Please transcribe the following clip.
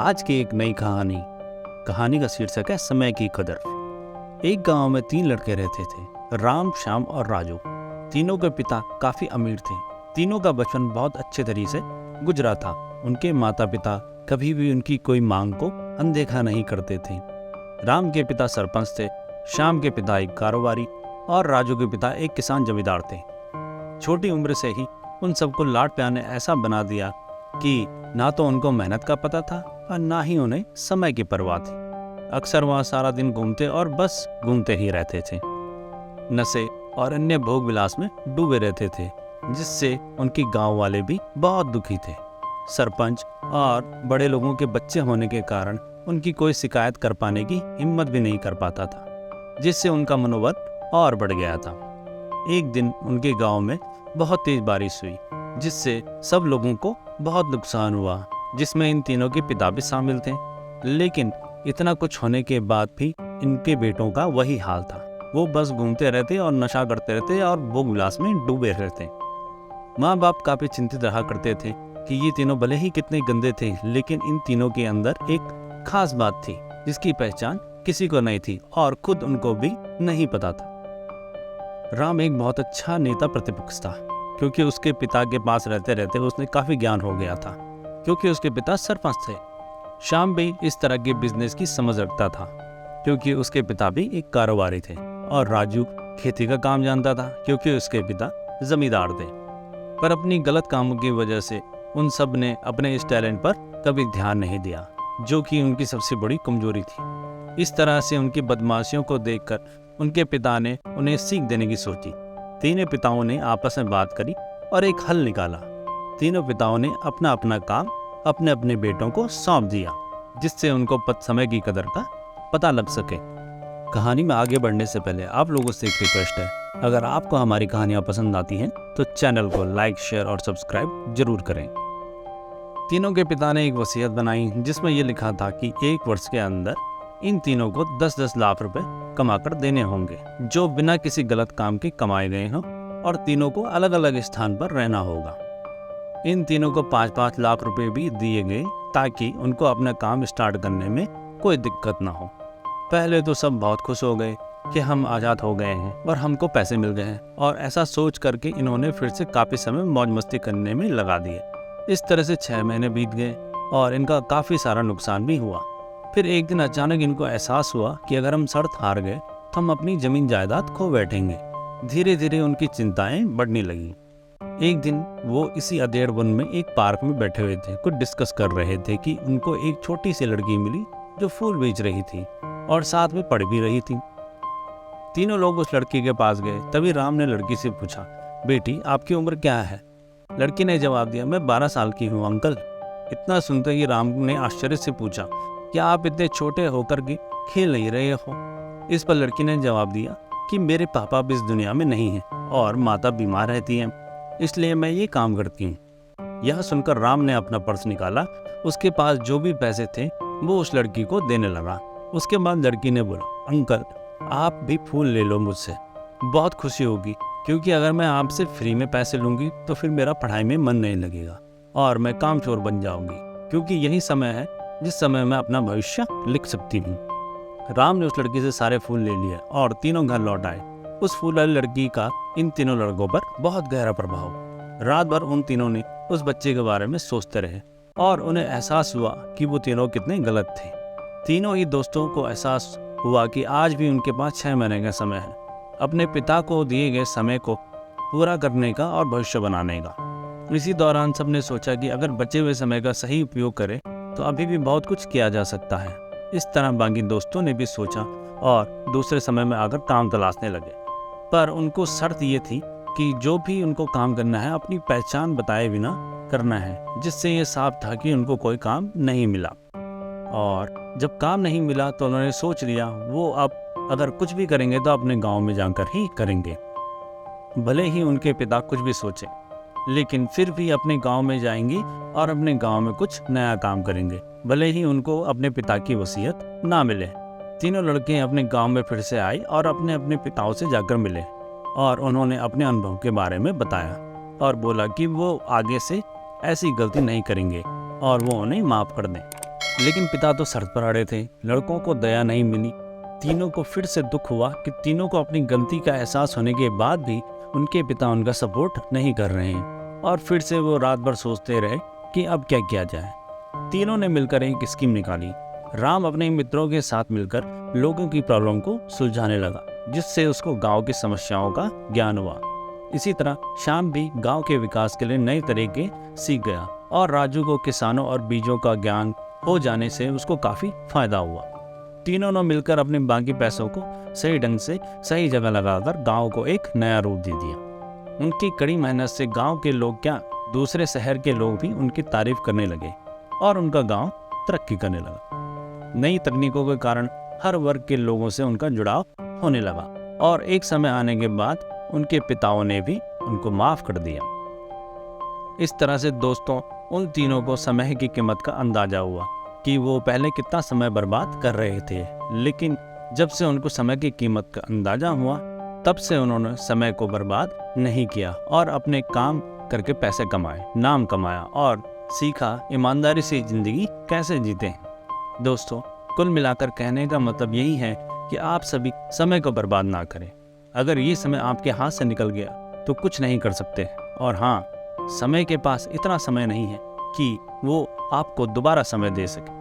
आज की एक नई कहानी का शीर्षक है समय की कदर। एक गांव में 3 लड़के रहते थे, राम, श्याम और राजू। तीनों के पिता काफी अमीर थे। तीनों का बचपन बहुत अच्छे तरीके से गुजरा था। उनके माता पिता कभी भी उनकी कोई मांग को अनदेखा नहीं करते थे। राम के पिता सरपंच थे, श्याम के पिता एक कारोबारी और राजू के पिता एक किसान जमींदार थे। छोटी उम्र से ही उन सबको लाड प्यार ने ऐसा बना दिया कि ना तो उनको मेहनत का पता था और ना ही उन्हें समय की परवाह थी। अक्सर वहाँ सारा दिन घूमते और बस घूमते ही रहते थे। नशे और अन्य भोग विलास में डूबे रहते थे, जिससे उनके गांव वाले भी बहुत दुखी थे। सरपंच और बड़े लोगों के बच्चे होने के कारण उनकी कोई शिकायत कर पाने की हिम्मत भी नहीं कर पाता था, जिससे उनका मनोबल और बढ़ गया था। एक दिन उनके गांव में बहुत तेज बारिश हुई, जिससे सब लोगों को बहुत नुकसान हुआ, जिसमें इन तीनों के पिता भी शामिल थे। लेकिन इतना कुछ होने के बाद भी इनके बेटों का वही हाल था। वो बस घूमते रहते और नशा करते रहते और भोग विलास में डूबे रहते। माँ बाप काफी चिंतित रहा करते थे कि ये तीनों भले ही कितने गंदे थे, लेकिन इन तीनों के अंदर एक खास बात थी जिसकी पहचान किसी को नहीं थी और खुद उनको भी नहीं पता था। राम एक बहुत अच्छा नेता प्रतिपक्ष था, क्योंकि उसके पिता के पास रहते रहते उसने काफी ज्ञान हो गया था, क्योंकि उसके पिता सरपंच थे। श्याम भी इस तरह के बिजनेस की समझ रखता था, क्योंकि उसके पिता भी एक कारोबारी थे। और राजू खेती का काम जानता था, क्योंकि उसके पिता जमींदार थे। पर अपनी गलत कामों की वजह से उन सब ने अपने इस टैलेंट पर कभी ध्यान नहीं दिया, जो कि उनकी सबसे बड़ी कमजोरी थी। इस तरह से उनकी बदमाशियों को देखकर उनके पिता ने उन्हें सीख देने की सोची। तीनों पिताओं ने आपस में बात करी और एक हल निकाला। तीनों पिताओं ने अपना अपना काम अपने अपने बेटों को सौंप दिया, जिससे उनको समय की कदर का पता लग सके। कहानी में आगे बढ़ने से पहले आप लोगों से एक रिक्वेस्ट है, अगर आपको हमारी कहानियां पसंद आती हैं तो चैनल को लाइक, शेयर और सब्सक्राइब जरूर करें। तीनों के पिता ने एक वसीयत बनाई, जिसमें यह लिखा था कि 1 वर्ष के अंदर इन तीनों को 10-10 लाख रुपए कमाकर देने होंगे, जो बिना किसी गलत काम के कमाए गए हों, और तीनों को अलग अलग स्थान पर रहना होगा। इन तीनों को 5-5 लाख रुपए भी दिए गए, ताकि उनको अपना काम स्टार्ट करने में कोई दिक्कत ना हो। पहले तो सब बहुत खुश हो गए कि हम आज़ाद हो गए हैं और हमको पैसे मिल गए हैं, और ऐसा सोच करके इन्होंने फिर से काफ़ी समय मौज मस्ती करने में लगा दिए। इस तरह से 6 महीने बीत गए और इनका काफ़ी सारा नुकसान भी हुआ। फिर एक दिन अचानक इनको एहसास हुआ कि अगर हम शर्त हार गए तो हम अपनी जमीन जायदाद खो बैठेंगे। धीरे धीरे उनकी चिंताएं बढ़ने लगी। एक दिन वो इसी अधेड़ वन में एक पार्क में बैठे हुए थे, कुछ डिस्कस कर रहे थे कि उनको एक छोटी सी लड़की मिली जो फूल बेच रही थी और साथ में पढ़ भी रही थी। तीनों लोग उस लड़की के पास गए। तभी राम ने लड़की से पूछा, बेटी आपकी उम्र क्या है? लड़की ने जवाब दिया, मैं 12 साल की हूँ अंकल। इतना सुनते ही राम ने आश्चर्य से पूछा, क्या आप इतने छोटे होकर भी खेल नहीं रहे हो? इस पर लड़की ने जवाब दिया कि मेरे पापा भी इस दुनिया में नहीं हैं और माता बीमार रहती हैं, इसलिए मैं ये काम करती हूँ। यह सुनकर राम ने अपना पर्स निकाला। उसके पास जो भी पैसे थे वो उस लड़की को देने लगा। उसके बाद लड़की ने बोला, अंकल आप भी फूल ले लो मुझसे, बहुत खुशी होगी, क्योंकि अगर मैं आपसे फ्री में पैसे लूँगी तो फिर मेरा पढ़ाई में मन नहीं लगेगा और मैं कामचोर बन जाऊँगी, क्योंकि यही समय है जिस समय मैं अपना भविष्य लिख सकती हूँ। राम ने उस लड़की से सारे फूल ले लिए और तीनों घर लौट आए। उस फूल वाली लड़की का इन तीनों लड़कों पर बहुत गहरा प्रभाव। रात भर उन तीनों ने उस बच्चे के बारे में सोचते रहे और उन्हें एहसास हुआ कि वो तीनों कितने गलत थे। तीनों ही दोस्तों को एहसास हुआ कि आज भी उनके पास 6 महीने का समय है अपने पिता को दिए गए समय को पूरा करने का और भविष्य बनाने का। इसी दौरान सबने सोचा कि अगर बचे हुए समय का सही उपयोग करें तो अभी भी बहुत कुछ किया जा सकता है। इस तरह बाकी दोस्तों ने भी सोचा और दूसरे समय में आकर काम तलाशने लगे। पर उनको शर्त ये थी कि जो भी उनको काम करना है अपनी पहचान बताए बिना करना है, जिससे ये साफ था कि उनको कोई काम नहीं मिला। और जब काम नहीं मिला तो उन्होंने सोच लिया वो अब अगर कुछ भी करेंगे तो अपने गांव में जाकर ही करेंगे। भले ही उनके पिता कुछ भी सोचे, लेकिन फिर भी अपने गांव में जाएंगे और अपने गांव में कुछ नया काम करेंगे, भले ही उनको अपने पिता की वसीयत ना मिले। तीनों लड़के अपने गांव में फिर से आए और अपने अपने पिताओं से जाकर मिले और उन्होंने अपने अनुभव के बारे में बताया और बोला कि वो आगे से ऐसी गलती नहीं करेंगे और वो उन्हें माफ़ कर दें। लेकिन पिता तो शर्त पर अड़े थे। लड़कों को दया नहीं मिली। तीनों को फिर से दुख हुआ कि तीनों को अपनी गलती का एहसास होने के बाद भी उनके पिता उनका सपोर्ट नहीं कर रहे हैं, और फिर से वो रात भर सोचते रहे कि अब क्या किया जाए। तीनों ने मिलकर एक स्कीम निकाली। राम अपने मित्रों के साथ मिलकर लोगों की प्रॉब्लम को सुलझाने लगा, जिससे उसको गांव की समस्याओं का ज्ञान हुआ। इसी तरह श्याम भी गांव के विकास के लिए नए तरीके सीख गया, और राजू को किसानों और बीजों का ज्ञान हो जाने से उसको काफी फायदा हुआ। तीनों ने मिलकर अपने बाकी पैसों को सही ढंग से सही जगह लगाकर गांव को एक नया रूप दे दिया। उनकी कड़ी मेहनत से गांव के लोग क्या, दूसरे शहर के लोग भी उनकी तारीफ करने लगे, और उनका गांव तरक्की करने लगा। नई तकनीकों के कारण हर वर्ग के लोगों से उनका जुड़ाव होने लगा, और एक समय आने के बाद उनके पिताओं ने भी उनको माफ कर दिया। इस तरह से दोस्तों, उन तीनों को समय की कीमत का अंदाजा हुआ कि वो पहले कितना समय बर्बाद कर रहे थे, लेकिन जब से उनको समय की कीमत का अंदाजा हुआ, तब से उन्होंने समय को बर्बाद नहीं किया और अपने काम करके पैसे कमाए, नाम कमाया, और सीखा ईमानदारी से जिंदगी कैसे जीते हैं। दोस्तों, कुल मिलाकर कहने का मतलब यही है कि आप सभी समय को बर्बाद ना करें। अगर ये समय आपके हाथ से निकल गया तो कुछ नहीं कर सकते, और हाँ, समय के पास इतना समय नहीं है कि वो आपको दोबारा समय दे सके।